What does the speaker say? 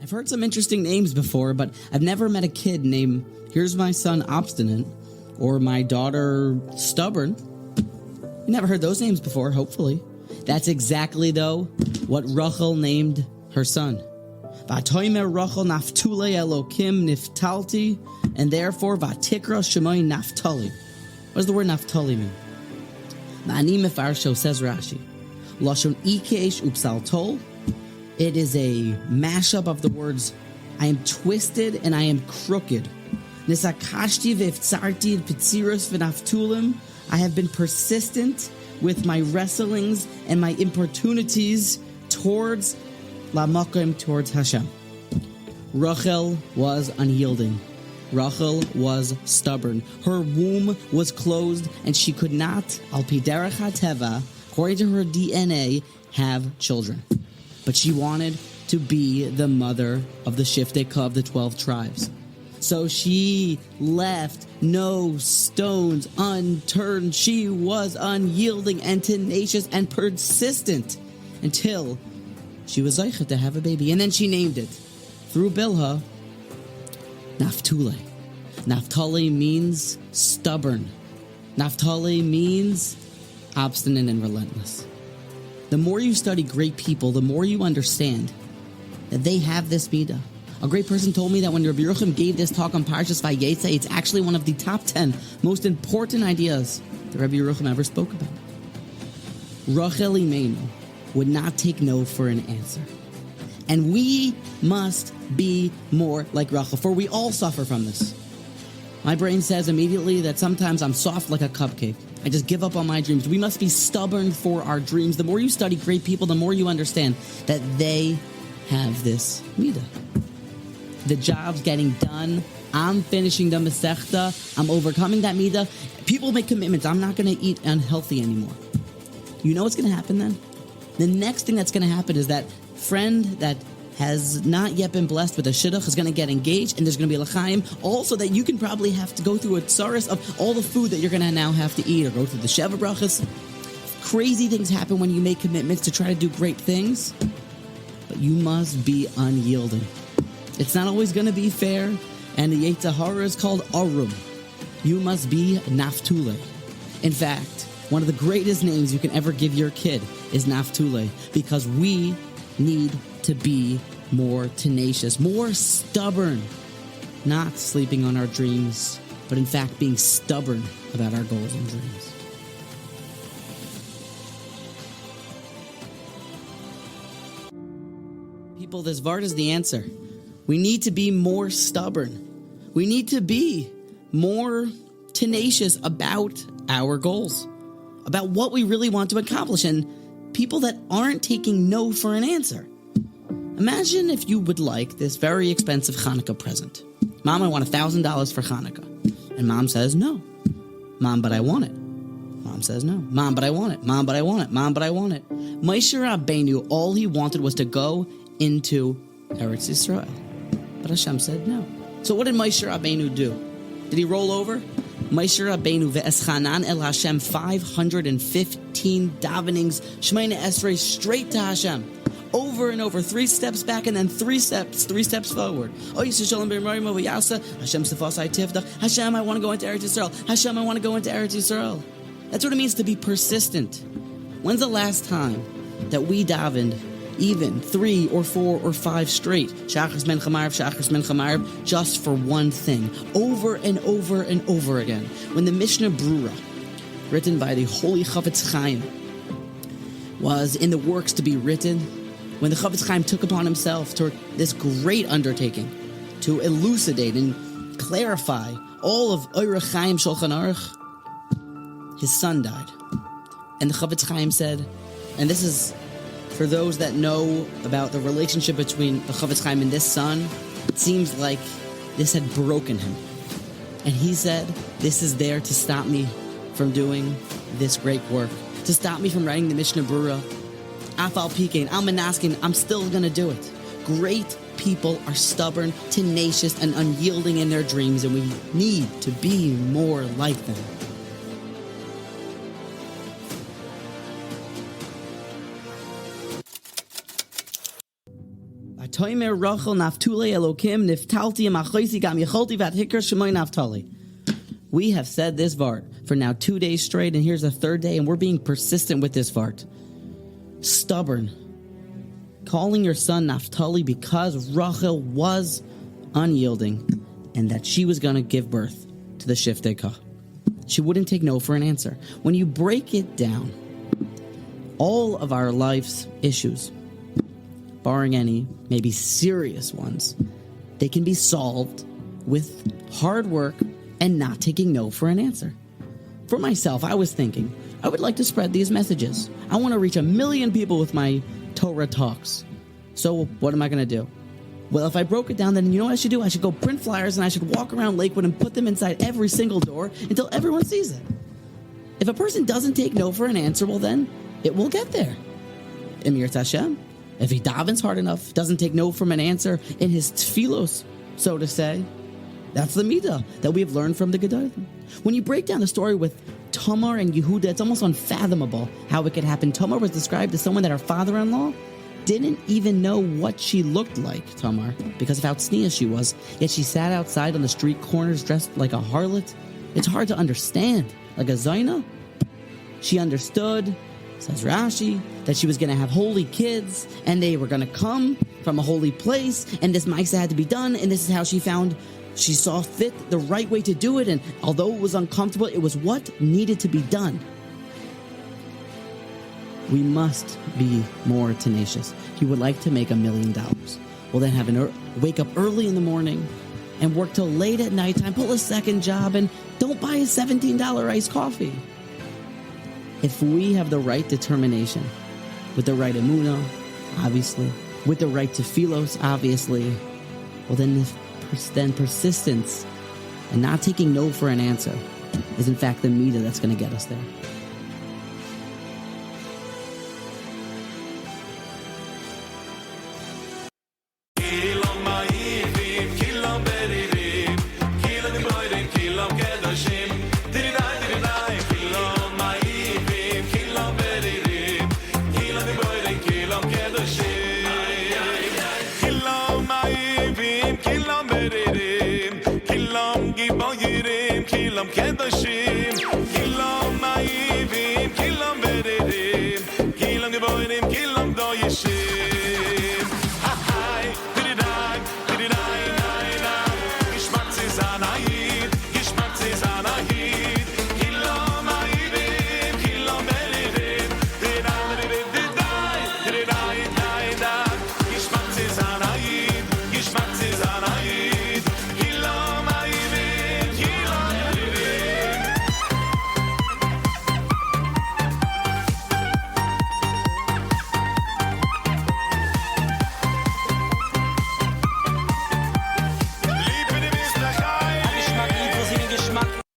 I've heard some interesting names before, but I've never met a kid named, here's my son Obstinate, or my daughter Stubborn. You never heard those names before, hopefully. That's exactly, though, what Rachel named her son. Vatoimer Rachel Naftuli Elokim Niftalti, and therefore Vatikra Shemai Naftali. What does the word Naftali mean? Ma'ani Mefarsho, says Rashi. Lashon Ikesh Upsaltol. It is a mashup of the words, I am twisted and I am crooked. Nisakashti v'iftzarti v'tzirus v'naftulim. I have been persistent with my wrestlings and my importunities towards Lamakim, towards Hashem. Rachel was unyielding. Rachel was stubborn. Her womb was closed and she could not, al pi derech hateva, according to her DNA, have children. But she wanted to be the mother of the Shiftei of the 12 tribes. So she left no stones unturned. She was unyielding and tenacious and persistent until she was zeicha to have a baby. And then she named it, through Bilhah, Naftali. Naftali means stubborn. Naftali means obstinate and relentless. The more you study great people, the more you understand that they have this midah. A great person told me that when Rabbi Yerucham gave this talk on Parshas Vayeitzei, it's actually one of the top 10 most important ideas that Rabbi Yerucham ever spoke about. Rachel Imenu would not take no for an answer. And we must be more like Rachel, for we all suffer from this. My brain says immediately that sometimes I'm soft like a cupcake. I just give up on my dreams. We must be stubborn for our dreams. The more you study great people, the more you understand that they have this midah. The job's getting done. I'm finishing the Masechta. I'm overcoming that midah. People make commitments. I'm not going to eat unhealthy anymore. You know what's going to happen then? The next thing that's going to happen is that friend that has not yet been blessed with a shidduch is going to get engaged, and there's going to be a l'chaim. Also, that you can probably have to go through a tsaris of all the food that you're going to now have to eat, or go through the Sheva brachas. Crazy things happen when you make commitments to try to do great things, but you must be unyielding. It's not always going to be fair, and the Yetzer Hara is called Arum. You must be Naftali. In fact, one of the greatest names you can ever give your kid is Naftali, because we need to be more tenacious, more stubborn, not sleeping on our dreams, but in fact being stubborn about our goals and dreams. People, this Vart is the answer. We need to be more stubborn. We need to be more tenacious about our goals, about what we really want to accomplish, and people that aren't taking no for an answer. Imagine if you would like this very expensive Hanukkah present. Mom, I want $1,000 for Hanukkah. And Mom says, no. Mom, but I want it. Mom says, no. Mom, but I want it. Mom, but I want it. Mom, but I want it. Moshe Rabbeinu, all he wanted was to go into Eretz Yisrael. But Hashem said no. So what did Moshe Rabbeinu do? Did he roll over? Moshe Rabbeinu ve'eschanan el Hashem, 515 davenings, Shemona Esrei, straight to Hashem. Over and over, 3 steps back and then 3 steps forward. Hashem, I want to go into Eretz Yisrael. Hashem, I want to go into Eretz Yisrael. That's what it means to be persistent. When's the last time that we davened even 3 or 4 or 5 straight, Shachris Mencha Ma'ariv, just for one thing, over and over and over again? When the Mishnah Brura, written by the Holy Chafetz Chaim, was in the works to be written, when the Chafetz Chaim took upon himself toward this great undertaking to elucidate and clarify all of Orach Chaim Shulchan Aruch, his son died. And the Chafetz Chaim said, and this is for those that know about the relationship between the Chafetz Chaim and this son, it seems like this had broken him. And he said, this is there to stop me from doing this great work, to stop me from writing the Mishnah Brura. Afal Pikein, Al Manaskin, I'm still going to do it. Great people are stubborn, tenacious, and unyielding in their dreams, and we need to be more like them. V'toimer Rachel Naftuli Elokim Niftalti Machoisi Gam Yecholti Vat Hikar Shemoy Naftali. We have said this vart for now 2 days straight, and here's the third day, and we're being persistent with this vart. Stubborn. Calling your son Naftali because Rachel was unyielding and that she was going to give birth to the Shiftei Ka. She wouldn't take no for an answer. When you break it down, all of our life's issues, barring any maybe serious ones, they can be solved with hard work and not taking no for an answer. For myself, I was thinking, I would like to spread these messages. I want to reach 1 million people with my Torah talks. So what am I going to do? Well, if I broke it down, then you know what I should do? I should go print flyers and I should walk around Lakewood and put them inside every single door until everyone sees it. If a person doesn't take no for an answer, well then, it will get there. Emir Hashem. If he davens hard enough, doesn't take no from an answer in his tefillos, so to say, that's the midah that we have learned from the Gedolim. When you break down the story with Tamar and Yehuda, it's almost unfathomable how it could happen. Tamar was described as someone that her father-in-law didn't even know what she looked like, Tamar, because of how tznius she was. Yet she sat outside on the street corners dressed like a harlot. It's hard to understand. Like a Zaina. She understood, says Rashi, that she was going to have holy kids, and they were going to come from a holy place, and this Maisa had to be done, and this is how she saw fit the right way to do it, and although it was uncomfortable, it was what needed to be done. We must be more tenacious. If you would like to make $1 million, well then wake up early in the morning and work till late at nighttime, pull a second job, and don't buy a $17 iced coffee. If we have the right determination, with the right emunah, obviously, with the right tefillos, obviously, well then persistence and not taking no for an answer is in fact the midah that's going to get us there. Kilam kedoshim